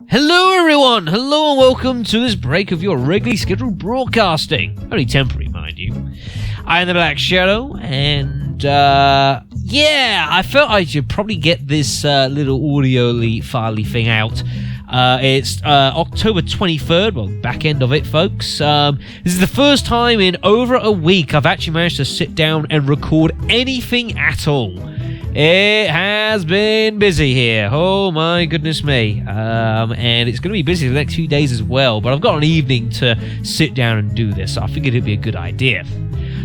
Hello everyone, hello and welcome to this break of your regularly scheduled broadcasting. Only temporary, mind you. I am the Black Shadow, and I felt I should probably get this little audio-ly filey thing out. It's October 23rd, well, back end of it, folks. This is the first time in over a week I've actually managed to sit down and record anything at all. It has been busy here. Oh my goodness me. And it's going to be busy the next few days as well. But I've got an evening to sit down and do this. So I figured it'd be a good idea.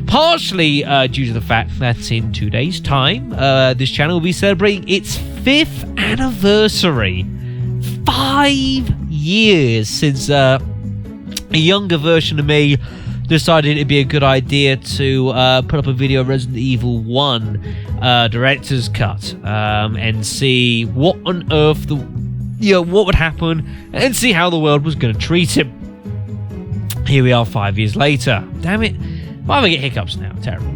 Partially due to the fact that in 2 days' time, this channel will be celebrating its 5th anniversary. 5 years since a younger version of me decided it'd be a good idea to put up a video of Resident Evil 1 director's cut and see what on earth what would happen and see how the world was going to treat him. Here we are 5 years later. Damn it. Why do I get hiccups now? Terrible.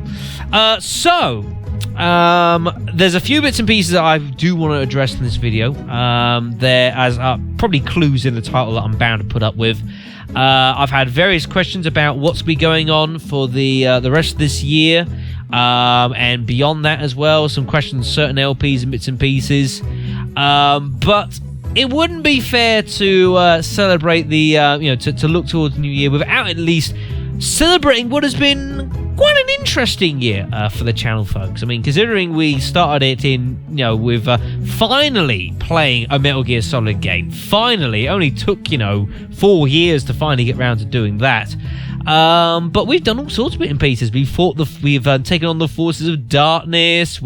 There's a few bits and pieces that I do want to address in this video. There as probably clues in the title that I'm bound to put up with. I've had various questions about what's been going on for the rest of this year, and beyond that as well. Some questions, certain LPs and bits and pieces. But it wouldn't be fair to celebrate the to look towards the new year without at least celebrating what has been quite an interesting year for the channel, folks. I mean, considering we started it with finally playing a Metal Gear Solid game. Finally, it only took 4 years to finally get around to doing that. But we've done all sorts of bits and pieces. We've taken on the forces of darkness.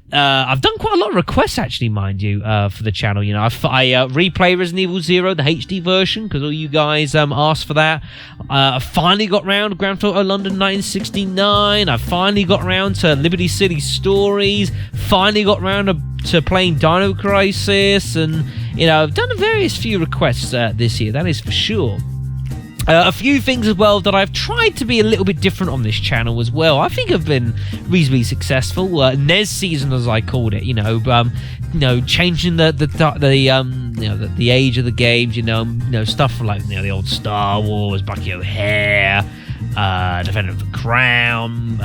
I've done quite a lot of requests, actually, mind you, for the channel. I replay Resident Evil 0, the HD version, because all you guys asked for that. I finally got around to Grand Theft Auto London 1969. I finally got around to Liberty City Stories. Finally got around to playing Dino Crisis, and I've done a various few requests this year. That is for sure. A few things as well that I've tried to be a little bit different on this channel as well. I think have been reasonably successful. NES season, as I called it, changing the age of the games, stuff like the old Star Wars, Bucky O'Hare, Defender of the Crown,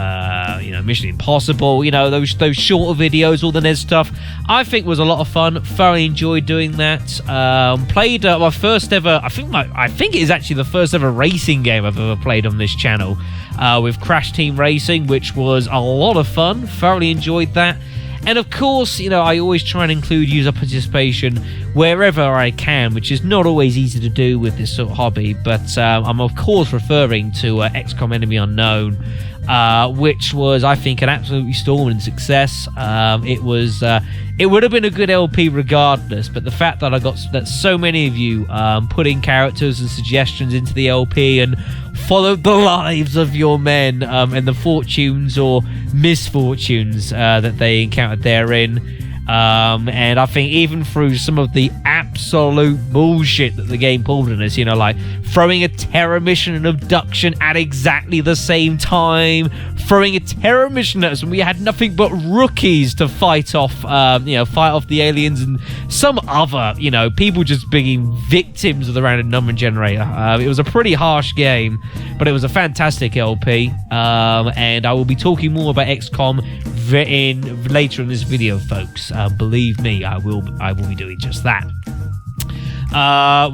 Mission Impossible, those shorter videos, all the NES stuff. I think was a lot of fun. Thoroughly enjoyed doing that. Played my first ever. I think it is actually the first ever racing game I've ever played on this channel, with Crash Team Racing, which was a lot of fun. Thoroughly enjoyed that. And of course, I always try and include user participation wherever I can, which is not always easy to do with this sort of hobby. But I'm of course referring to XCOM Enemy Unknown, which was, I think, an absolutely storming success. It would have been a good LP regardless, but the fact that I got that so many of you put in characters and suggestions into the LP and followed the lives of your men and the fortunes or misfortunes that they encountered therein. And I think even through some of the absolute bullshit that the game pulled on us, like throwing a terror mission and abduction at exactly the same time, throwing a terror mission at us when we had nothing but rookies to fight off the aliens and some other, people just being victims of the random number generator. It was a pretty harsh game, but it was a fantastic LP. And I will be talking more about XCOM later in this video, folks. Believe me, I will be doing just that.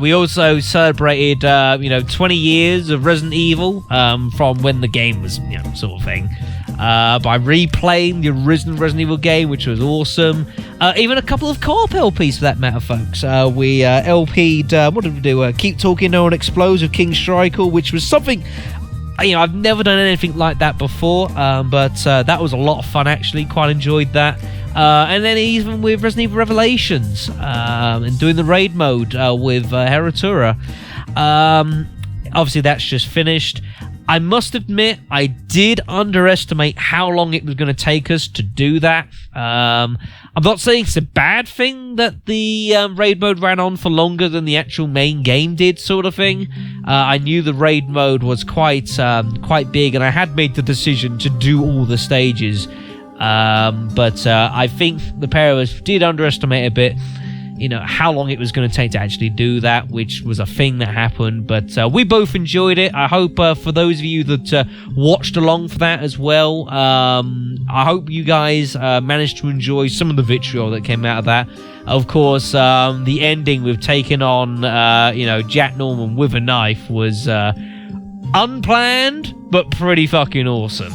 We also celebrated 20 years of Resident Evil from when the game was sort of thing, by replaying the original Resident Evil game, which was awesome. Even a couple of co-op LPs for that matter, folks. We LP'd, what did we do? Keep Talking No One Explodes with King Striker, which was something I've never done anything like that before, but that was a lot of fun, actually. Quite enjoyed that. And then even with Resident Evil Revelations, and doing the raid mode with Heratura. Obviously, that's just finished. I must admit, I did underestimate how long it was going to take us to do that. I'm not saying it's a bad thing that the raid mode ran on for longer than the actual main game did, sort of thing. I knew the raid mode was quite big, and I had made the decision to do all the stages. But I think the pair of us did underestimate a bit how long it was going to take to actually do that, which was a thing that happened. But we both enjoyed it. I hope for those of you that watched along for that as well, I hope you guys managed to enjoy some of the vitriol that came out of that. Of course, the ending with taking on, Jack Norman with a knife was unplanned, but pretty fucking awesome.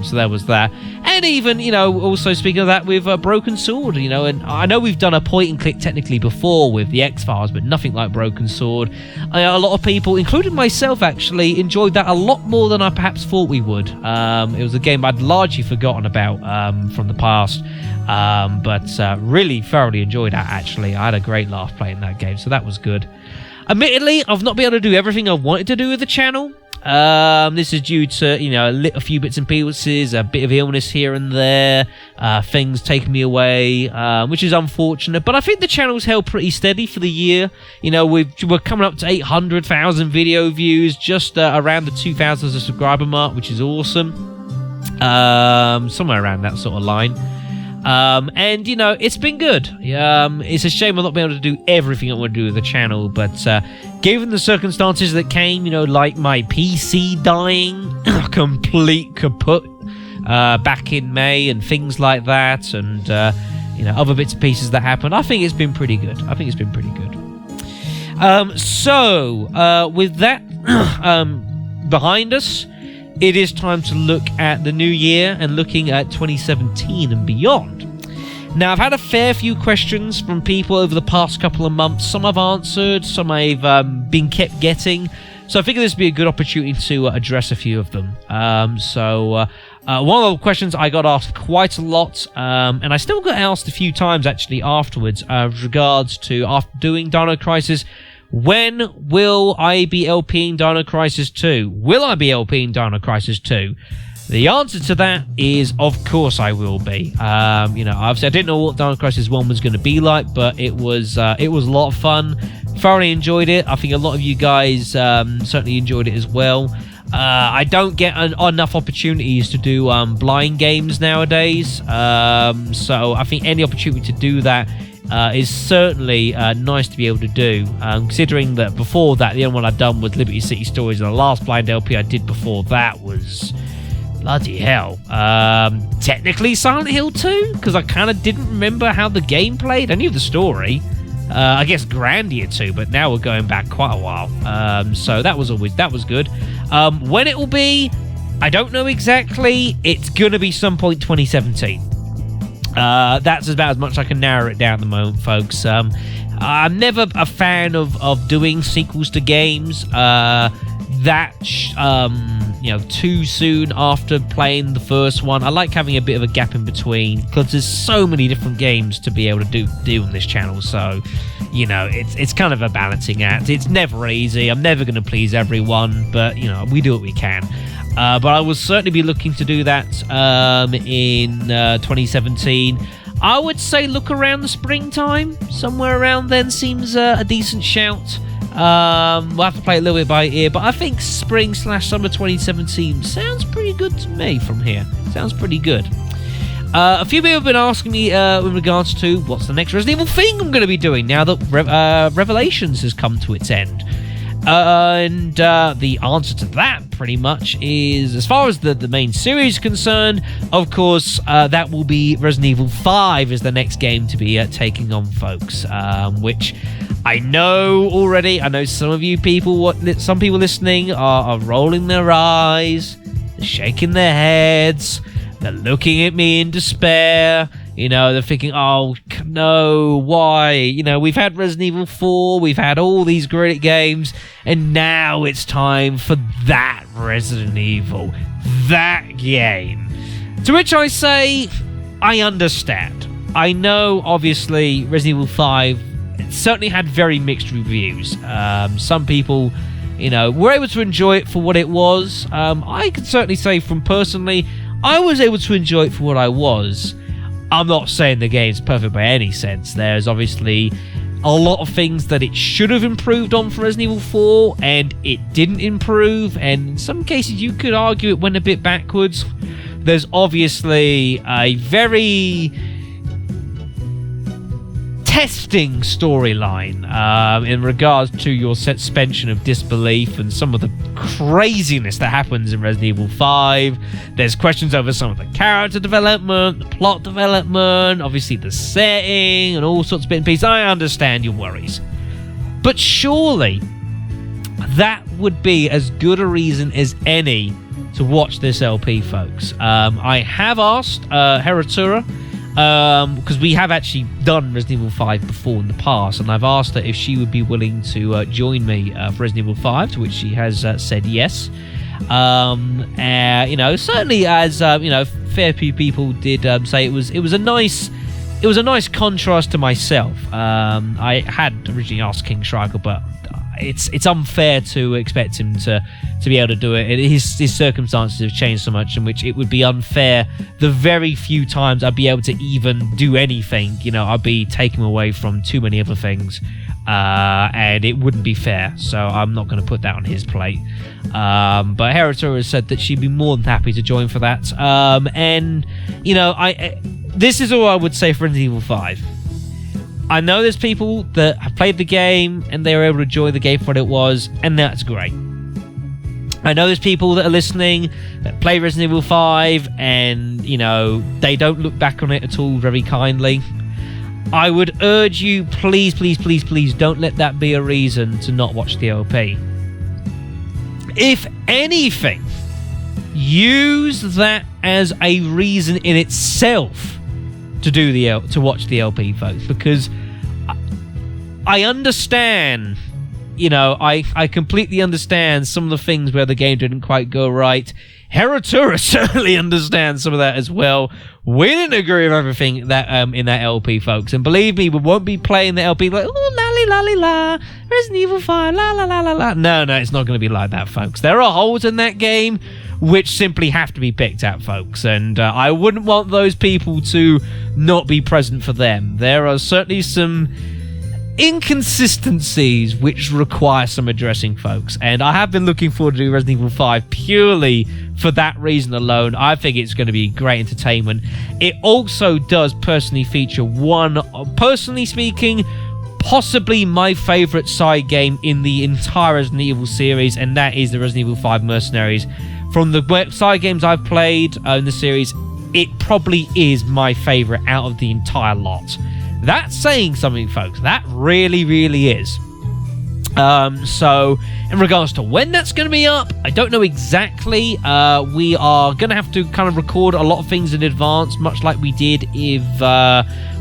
So there was that. And even, also speaking of that with Broken Sword, and I know we've done a point and click technically before with the X-Files, but nothing like Broken Sword. A lot of people, including myself actually, enjoyed that a lot more than I perhaps thought we would. It was a game I'd largely forgotten about from the past, but really thoroughly enjoyed that actually. I had a great laugh playing that game, so that was good. Admittedly, I've not been able to do everything I wanted to do with the channel. This is due to, a few bits and pieces, a bit of illness here and there, things taking me away, which is unfortunate. But I think the channel's held pretty steady for the year. We're coming up to 800,000 video views, just around the 2,000 subscriber mark, which is awesome. Somewhere around that sort of line. And it's been good. It's a shame I'm not being able to do everything I want to do with the channel, but given the circumstances that came, like my PC dying, complete kaput back in May, and things like that, and other bits and pieces that happened, I think it's been pretty good. So with that behind us, it is time to look at the new year and looking at 2017 and beyond. Now, I've had a fair few questions from people over the past couple of months. Some I've answered, some I've been kept getting. So I figured this would be a good opportunity to address a few of them. One of the questions I got asked quite a lot, and I still got asked a few times actually afterwards, with regards to, after doing Dino Crisis, when will I be LPing Dino Crisis 2? Will I be LPing Dino Crisis 2? The answer to that is, of course I will be. Obviously I didn't know what Dino Crisis 1 was going to be like, but it was a lot of fun. Thoroughly enjoyed it. I think a lot of you guys certainly enjoyed it as well. I don't get enough opportunities to do blind games nowadays, so I think any opportunity to do that is certainly nice to be able to do, considering that before that the only one I'd done was Liberty City Stories, and the last blind LP I did before that was bloody hell, technically Silent Hill 2, because I kind of didn't remember how the game played. I knew the story, I guess Grandia 2, but now we're going back quite a while, so that was good. When it will be, I don't know exactly. It's gonna be some point 2017. That's about as much I can narrow it down at the moment, folks. I'm never a fan of doing sequels to games too soon after playing the first one. I like having a bit of a gap in between, because there's so many different games to be able to do on this channel. So, it's kind of a balancing act. It's never easy. I'm never going to please everyone, but we do what we can. But I will certainly be looking to do that in 2017. I would say look around the springtime. Somewhere around then seems a decent shout. We'll have to play a little bit by ear, but I think spring/summer 2017 sounds pretty good to me from here. Sounds pretty good. A few people have been asking me with regards to what's the next Resident Evil thing I'm going to be doing now that Revelations has come to its end. And the answer to that pretty much is, as far as the main series is concerned, of course, that will be Resident Evil 5 is the next game to be taking on, folks, which I know already. I know some of you people, some people listening are rolling their eyes, they're shaking their heads, they're looking at me in despair. They're thinking, oh, no, why? We've had Resident Evil 4, we've had all these great games, and now it's time for that Resident Evil, that game. To which I say, I understand. I know, obviously, Resident Evil 5 certainly had very mixed reviews. Some people, were able to enjoy it for what it was. I can certainly say from personally, I was able to enjoy it for what I was. I'm not saying the game's perfect by any sense. There's obviously a lot of things that it should have improved on for Resident Evil 4, and it didn't improve, and in some cases you could argue it went a bit backwards. There's obviously a very testing storyline in regards to your suspension of disbelief and some of the craziness that happens in Resident Evil 5. There's questions over some of the character development, the plot development, obviously the setting, and all sorts of bits and pieces. I understand your worries. But surely that would be as good a reason as any to watch this LP, folks. I have asked Heratura, because we have actually done Resident Evil 5 before in the past, and I've asked her if she would be willing to join me for Resident Evil 5, to which she has said yes. Certainly as fair few people did say it was a nice contrast to myself. I had originally asked King Striker, but it's unfair to expect him to be able to do it. His circumstances have changed so much in which it would be unfair. The very few times I'd be able to even do anything, I'd be taken away from too many other things, and it wouldn't be fair. So I'm not going to put that on his plate. But Heratura has said that she'd be more than happy to join for that. This is all I would say for Resident Evil 5. I know there's people that have played the game and they were able to enjoy the game for what it was, and that's great. I know there's people that are listening that play Resident Evil 5 and, they don't look back on it at all very kindly. I would urge you, please, please, please, please don't let that be a reason to not watch the LP. If anything, use that as a reason in itself to watch the LP, folks, because I understand, I completely understand some of the things where the game didn't quite go right. Heratura certainly understands some of that as well. We didn't agree with everything that in that LP, folks, and believe me, we won't be playing the LP like, oh, lolly lolly la, Resident Evil 5, la la la la la. No, it's not going to be like that, folks. There are holes in that game which simply have to be picked at, folks, and I wouldn't want those people to not be present for them. There are certainly some inconsistencies which require some addressing, folks, and I have been looking forward to do Resident Evil 5 purely for that reason alone. I think it's going to be great entertainment. It also does personally feature personally speaking, possibly my favourite side game in the entire Resident Evil series, and that is the Resident Evil 5 Mercenaries. From the side games I've played in the series, it probably is my favourite out of the entire lot. That's saying something, folks. That really, really is. So, in regards to when that's going to be up, I don't know exactly. We are going to have to kind of record a lot of things in advance, much like we did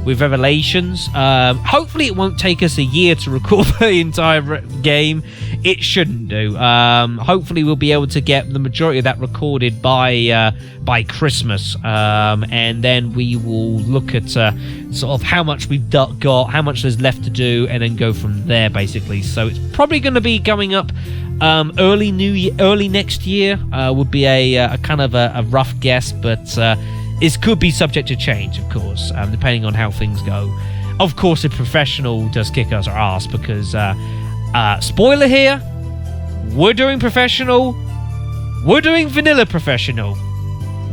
with Revelations. Hopefully it won't take us a year to record the entire game. It shouldn't do. Hopefully we'll be able to get the majority of that recorded by Christmas, and then we will look at sort of how much we've got, how much there's left to do, and then go from there, basically. So it's probably going to be going up early next year. Would be a kind of a rough guess, but it could be subject to change, of course, depending on how things go. Of course, if Professional does kick us our ass, because spoiler here, we're doing Professional, we're doing Vanilla Professional.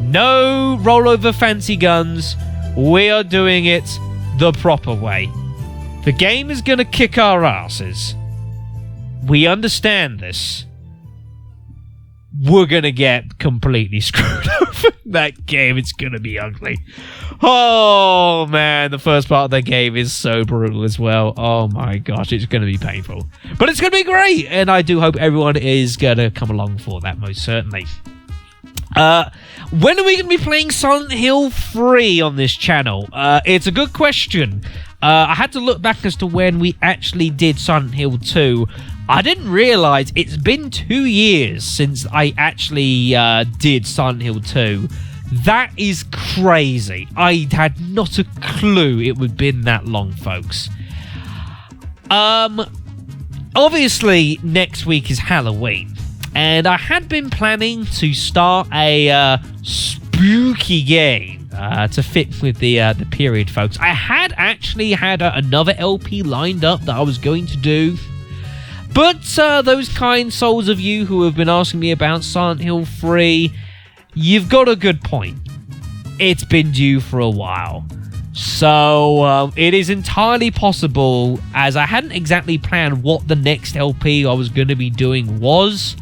No rollover fancy guns. We are doing it the proper way. The game is going to kick our asses. We understand this. We're going to get completely screwed over that game. It's going to be ugly. Oh, man. The first part of the game is so brutal as well. Oh, my gosh. It's going to be painful. But it's going to be great. And I do hope everyone is going to come along for that, most certainly. When are we going to be playing Silent Hill 3 on this channel? It's a good question. I had to look back as to when we actually did Silent Hill 2. I didn't realise it's been 2 years since I actually did Silent Hill 2. That is crazy. I had not a clue it would have been that long, folks. Obviously, next week is Halloween. And I had been planning to start a spooky game to fit with the period, folks. I had actually had another LP lined up that I was going to do. But those kind souls of you who have been asking me about Silent Hill 3, you've got a good point. It's been due for a while. So it is entirely possible, as I hadn't exactly planned what the next LP I was going to be doing was.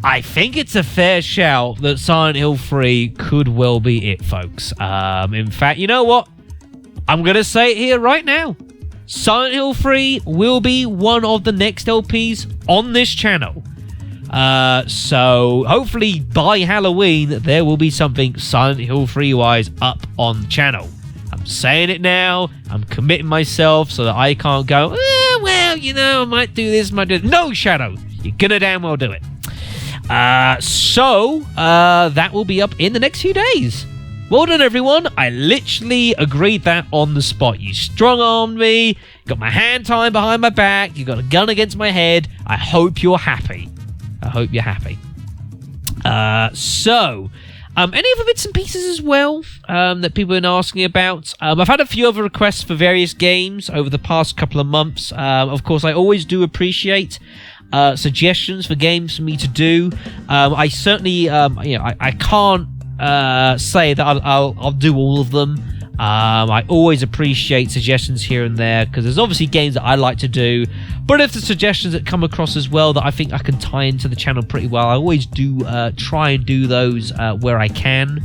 I think it's a fair shout that Silent Hill 3 could well be it, folks. In fact, you know what? I'm going to say it here right now. Silent Hill 3 will be one of the next LPs on this channel. So hopefully by Halloween, there will be something Silent Hill 3-wise up on the channel. I'm saying it now. I'm committing myself so that I can't go, well, you know, I might do this, might do that. No, Shadow. You're going to damn well do it. So that will be up in the next few days. Well done, everyone. I literally agreed that on the spot. You strong-armed me, got my hand tied behind my back, you got a gun against my head. I hope you're happy. I hope you're happy. Any other bits and pieces as well that people have been asking about? I've had a few other requests for various games over the past couple of months. Of course, I always do appreciate suggestions for games for me to do. I certainly, I can't say that I'll do all of them. I always appreciate suggestions here and there, because there's obviously games that I like to do, but if the suggestions that come across as well that I think I can tie into the channel pretty well, I always do try and do those where I can.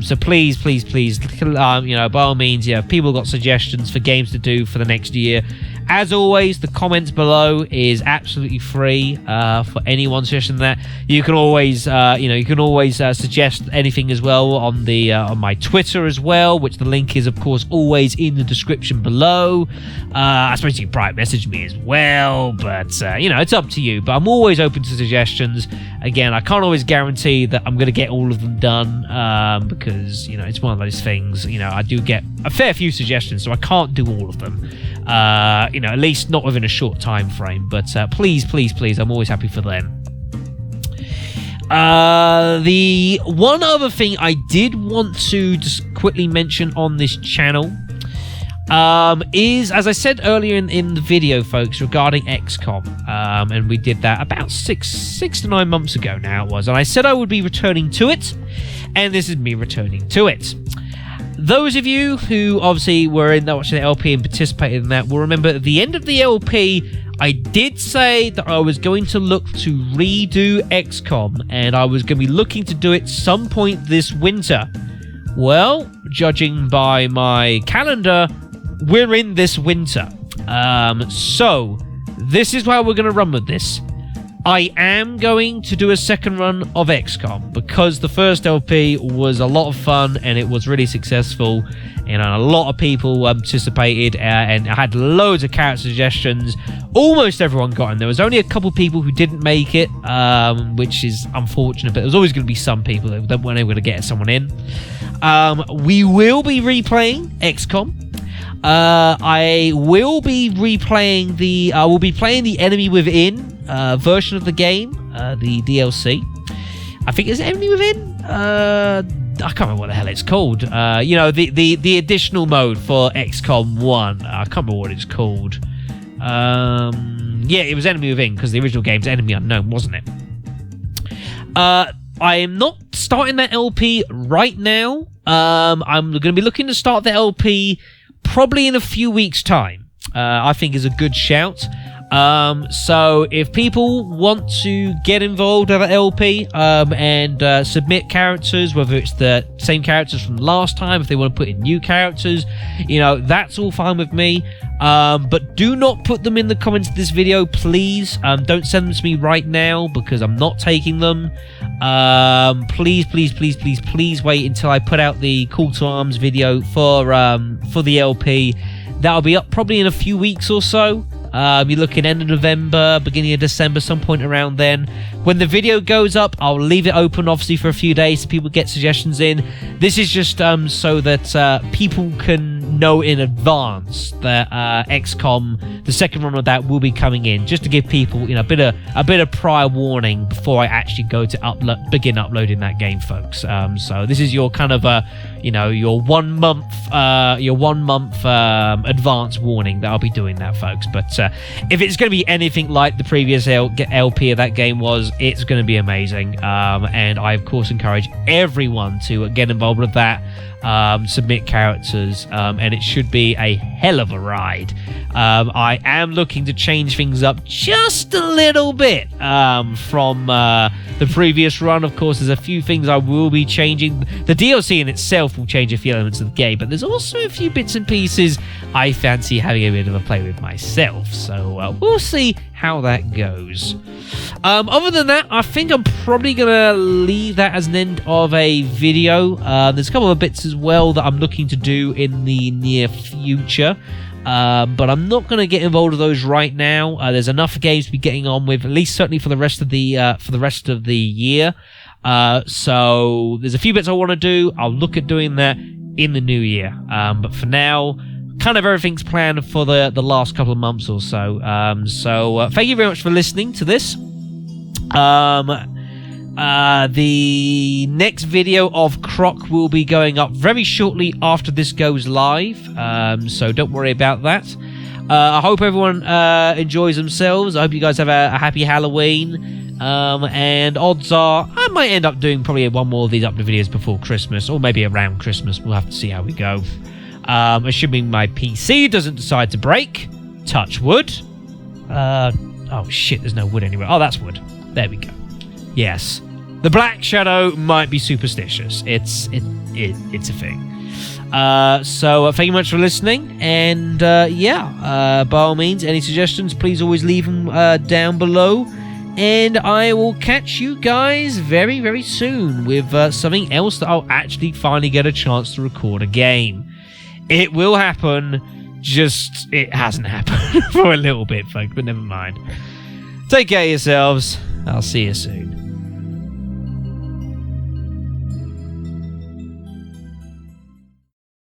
So please, by all means, if people got suggestions for games to do for the next year, as always, the comments below is absolutely free for anyone suggesting that. You can always, suggest anything as well on the on my Twitter as well, which the link is, of course, always in the description below. I suppose you can private message me as well, but it's up to you. But I'm always open to suggestions. Again, I can't always guarantee that I'm going to get all of them done because it's one of those things. I do get a fair few suggestions, so I can't do all of them. At least not within a short time frame. But please, I'm always happy for them. The one other thing I did want to just quickly mention on this channel is, as I said earlier in the video, folks, regarding XCOM, and we did that about six to 9 months ago now it was, and I said I would be returning to it, and this is me returning to it. Those of you who obviously were watching the LP and participated in that will remember at the end of the LP, I did say that I was going to look to redo XCOM, and I was going to be looking to do it some point this winter. Well, judging by my calendar, we're in this winter. So this is how we're going to run with this. I am going to do a second run of XCOM because the first LP was a lot of fun and it was really successful, and a lot of people participated, and I had loads of character suggestions. Almost everyone got in. There was only a couple people who didn't make it, which is unfortunate, but there's always going to be some people that weren't able to get someone in. We will be replaying XCOM. I will be replaying we'll be playing the Enemy Within version of the game, the DLC. I think it's Enemy Within. I can't remember what the hell it's called. The additional mode for XCOM 1. I can't remember what it's called. It was Enemy Within because the original game's Enemy Unknown, wasn't it? I am not starting that LP right now. I'm going to be looking to start the LP probably in a few weeks' time. I think is a good shout. So if people want to get involved with an LP and submit characters, whether it's the same characters from last time, if they want to put in new characters, that's all fine with me. But do not put them in the comments of this video, please. Don't send them to me right now because I'm not taking them. Please wait until I put out the Call to Arms video for the LP. That'll be up probably in a few weeks or so. You're looking end of November, beginning of December, some point around then. When the video goes up, I'll leave it open, obviously, for a few days so people get suggestions in. This is just so that people can know in advance that XCOM, the second run of that, will be coming in, just to give people a bit of prior warning before I actually go to begin uploading that game, folks. So this is your kind of your 1 month advance warning that I'll be doing that, folks. But if it's going to be anything like the previous LP of that game was, it's going to be amazing. And I of course encourage everyone to get involved with that. Submit characters, and it should be a hell of a ride. I am looking to change things up just a little bit from the previous run. Of course, there's a few things I will be changing. The DLC in itself will change a few elements of the game, but there's also a few bits and pieces I fancy having a bit of a play with myself. So we'll see how that goes. Other than that, I think I'm probably going to leave that as an end of a video. There's a couple of bits as well that I'm looking to do in the near future. But I'm not going to get involved with those right now. There's enough games to be getting on with, at least certainly for the rest of the year. So there's a few bits I want to do. I'll look at doing that in the new year. But for now, kind of everything's planned for the last couple of months or so. So thank you very much for listening to this. The next video of Croc will be going up very shortly after this goes live, so don't worry about that. I hope everyone enjoys themselves. I hope you guys have a happy Halloween, and odds are I might end up doing probably one more of these upload videos before Christmas, or maybe around Christmas. We'll have to see how we go, assuming my PC doesn't decide to break. Touch wood. Oh shit, there's no wood anywhere. Oh, that's wood. There we go. Yes, the Black Shadow might be superstitious. It's a thing. So thank you much for listening, and by all means, any suggestions, please always leave them down below, and I will catch you guys very, very soon with something else that I'll actually finally get a chance to record a game. It will happen, just it hasn't happened for a little bit, folks, but never mind. Take care of yourselves. I'll see you soon.